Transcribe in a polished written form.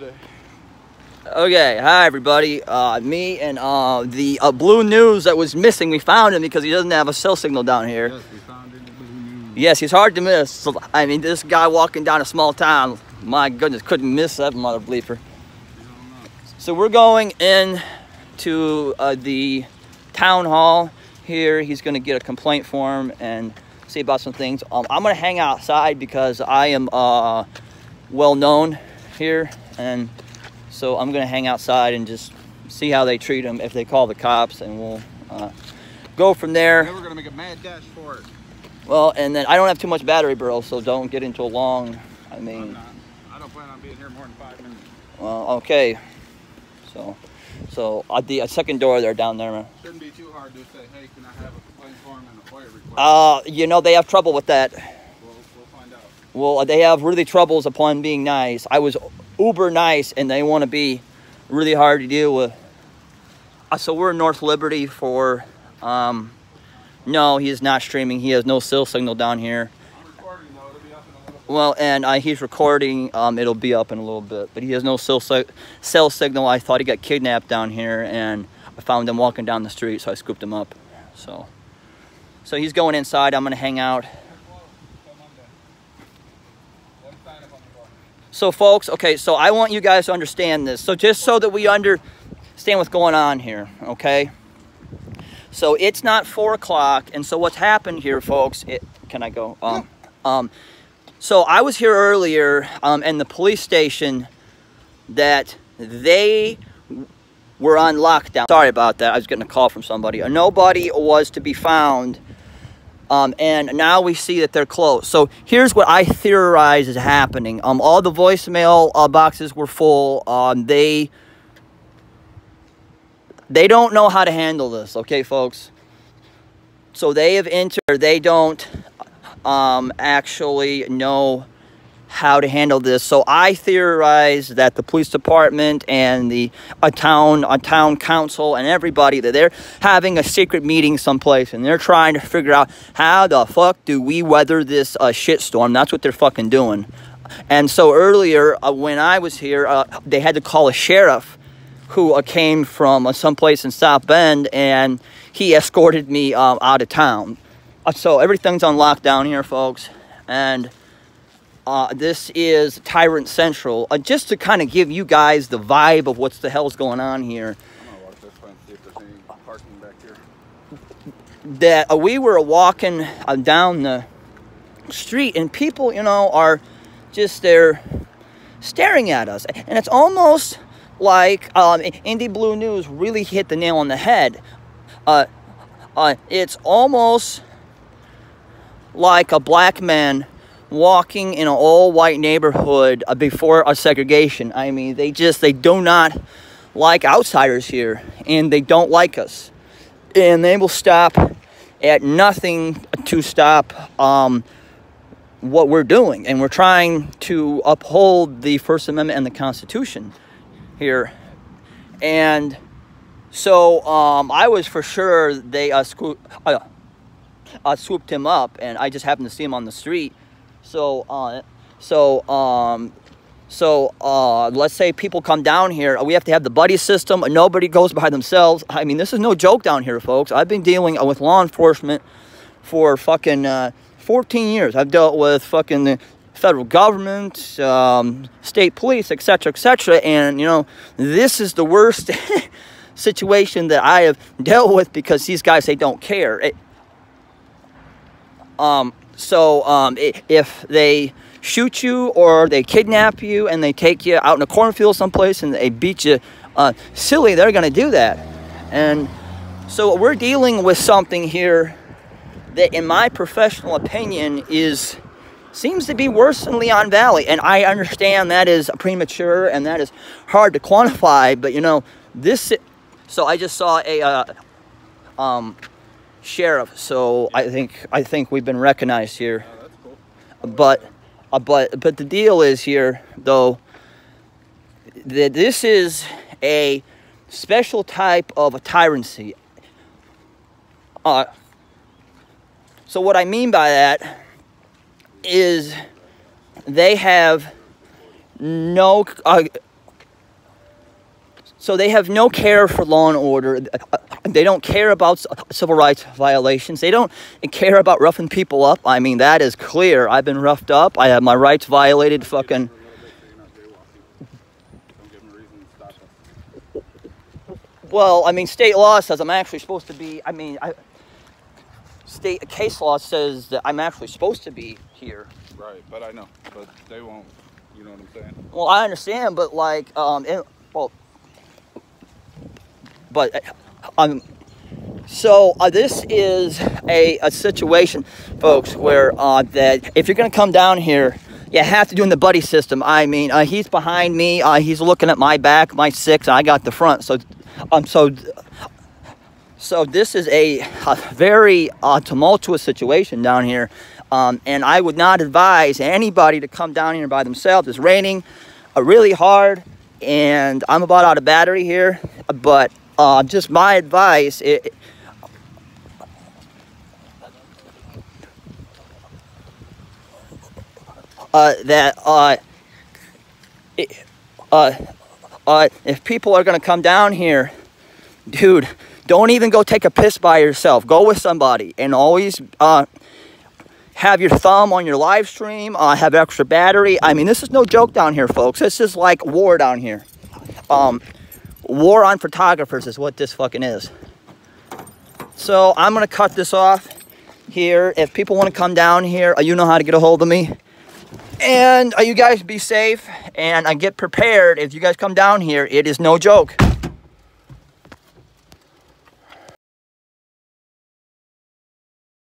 today. Okay, hi everybody. Me and the Blue News that was missing. We found him because he doesn't have a cell signal down here. Yes, we found it in Blue News. Yes, he's hard to miss. So, I mean, this guy walking down a small town, my goodness, couldn't miss that mother bleeper. So we're going in to the town hall here. He's going to get a complaint form and see about some things. I'm going to hang outside because I am well known here, and so I'm going to hang outside and just see how they treat him, if they call the cops, and we'll go from there. We're going to make a mad dash for it. Well, and then I don't have too much battery, bro, so don't get into a long, I mean... I don't plan on being here more than 5 minutes. Well, okay. So at the second door there down there. Shouldn't be too hard to say, hey, can I have a complaint form and a FOIA request? You know, they have trouble with that. We'll find out. Well, they have really troubles upon being nice. I was uber nice, and they want to be really hard to deal with. So we're in North Liberty for, no, he is not streaming. He has no cell signal down here. I'm recording, though. It'll be up in a little bit. Well, and he's recording. It'll be up in a little bit, but he has no cell signal. I thought he got kidnapped down here, and I found him walking down the street, so I scooped him up. So he's going inside. I'm gonna hang out. So folks, okay, so I want you guys to understand this. So just so that we understand what's going on here, okay? So it's not 4 o'clock, and so what's happened here, folks, can I go? So I was here earlier, in the police station, that they were on lockdown. Sorry about that, I was getting a call from somebody. Nobody was to be found. And now we see that they're closed. So here's what I theorize is happening. All the voicemail boxes were full. They don't know how to handle this, okay, folks? So they have entered. They don't actually know how to handle this. So I theorize that the police department and the town council and everybody, that they're having a secret meeting someplace, and they're trying to figure out how the fuck do we weather this shitstorm. That's what they're fucking doing. And so earlier when I was here, they had to call a sheriff who came from someplace in South Bend, and he escorted me out of town. So everything's on lockdown here, folks, and this is Tyrant Central, just to kind of give you guys the vibe of what the hell's going on here. I'm going to walk this way and see if there's any parking back here. That we were walking down the street, and people, you know, are just there staring at us. And it's almost like Indie Blue News really hit the nail on the head. It's almost like a black man walking in an all-white neighborhood before a segregation. I mean, they do not like outsiders here, and they don't like us. And they will stop at nothing to stop what we're doing. And we're trying to uphold the First Amendment and the Constitution here. And so I was for sure they swooped him up, and I just happened to see him on the street. So let's say people come down here. We have to have the buddy system. Nobody goes by themselves. I mean, this is no joke down here, folks. I've been dealing with law enforcement for fucking 14 years. I've dealt with fucking the federal government, state police, etc., etc. And, you know, this is the worst situation that I have dealt with, because these guys, they don't care. If they shoot you or they kidnap you and they take you out in a cornfield someplace and they beat you silly, they're going to do that. And so we're dealing with something here that, in my professional opinion, seems to be worse than Leon Valley. And I understand that is premature and that is hard to quantify, but, you know, this... So I just saw a sheriff, so I think we've been recognized here. Oh, that's cool. But the deal is here, though, that this is a special type of a tyranny. So what I mean by that is they have no So they have no care for law and order. They don't care about civil rights violations. They don't care about roughing people up. I mean, that is clear. I've been roughed up. I have my rights violated. Fucking. Well, I mean, state law says I'm actually supposed to be. I mean, state case law says that I'm actually supposed to be here. Right, but I know, but they won't. You know what I'm saying? Well, I understand, but like, so this is a situation, folks, where that if you're gonna come down here, you have to do in the buddy system. I mean, he's behind me, he's looking at my back, my six, and I got the front. So this is a very tumultuous situation down here, and I would not advise anybody to come down here by themselves. It's raining really hard, and I'm about out of battery here, but just my advice, if people are going to come down here, dude, don't even go take a piss by yourself. Go with somebody, and always have your thumb on your live stream, have extra battery. I mean, this is no joke down here, folks. This is like war down here. War on photographers is what this fucking is. So I'm going to cut this off here. If people want to come down here, you know how to get a hold of me. And you guys be safe, and get prepared. If you guys come down here, it is no joke.